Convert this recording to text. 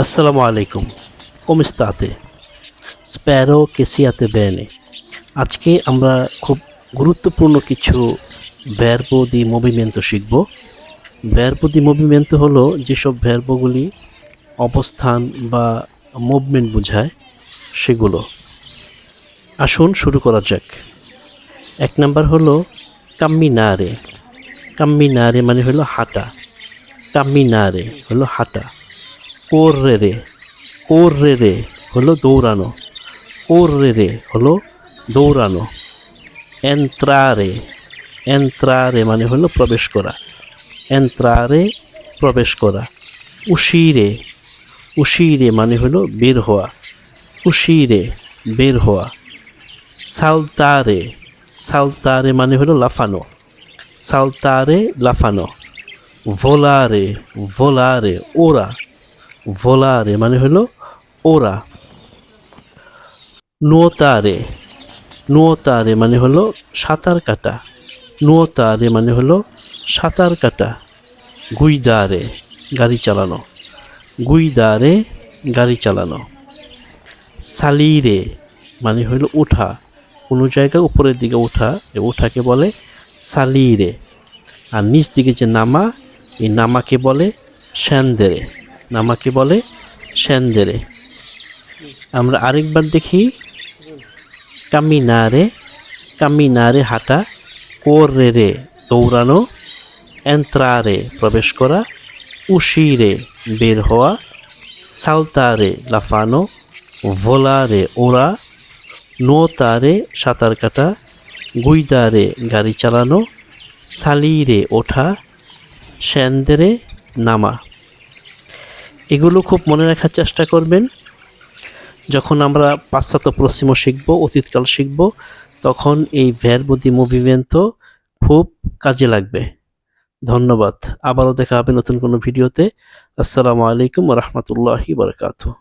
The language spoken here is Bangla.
Assalamu alaikum. Come state? Spero che siate bene. আজকে আমরা খুব গুরুত্বপূর্ণ কিছু ভার্বো দি মুভিমেন্টো শিখব। ভার্বো দি মুভিমেন্টো হলো যেসব ভার্বোগুলি অবস্থান বা মুভমেন্ট বোঝায় সেগুলো। আসুন শুরু করা যাক। এক নাম্বার হলো camminare। camminare মানে হলো হাঁটা। camminare হলো হাঁটা। correre correre হলো দৌড়ানো। correre হলো দৌড়ানো। entrare entrare মানে হলো প্রবেশ করা। entrare প্রবেশ করা। uscire uscire মানে হলো বের হওয়া। uscire বের হওয়া। saltare saltare মানে হলো লাফানো। saltare লাফানো। volare volare ওড়া। volare মানে হলো ওড়া। nuotare nuotare মানে হলো সাঁতার কাটা। nuotare মানে হলো সাঁতার কাটা। guidare গাড়ি চালানো। guidare গাড়ি চালানো। salire মানে হলো ওঠা। কোনো জায়গায় উপরের দিকে ওঠা, ওঠাকে বলে salire। আর নিচ দিকে যে নামা, এই নামাকে বলে scendere। নামাকে বলে scendere। আমরা আরেকবার দেখি। camminare camminare হাঁটা। correre দৌড়ানো। entrare প্রবেশ করা। uscire বের হওয়া। saltare লাফানো। volare ওড়া। nuotare সাঁতার কাটা। guidare গাড়ি চালানো। salire ওঠা। scendere নামা। এগুলো খুব মনে রাখার চেষ্টা করবেন। যখন আমরা পাশ্চাত্য পশ্চিমও শিখব, অতীতকাল শিখব, তখন এই ভার্বো দি মুভিমেন্টো খুব কাজে লাগবে। ধন্যবাদ। আবারও দেখা হবে নতুন কোনো ভিডিওতে। আসসালামু আলাইকুম ওয়া রাহমাতুল্লাহি ওয়া বারাকাতুহু।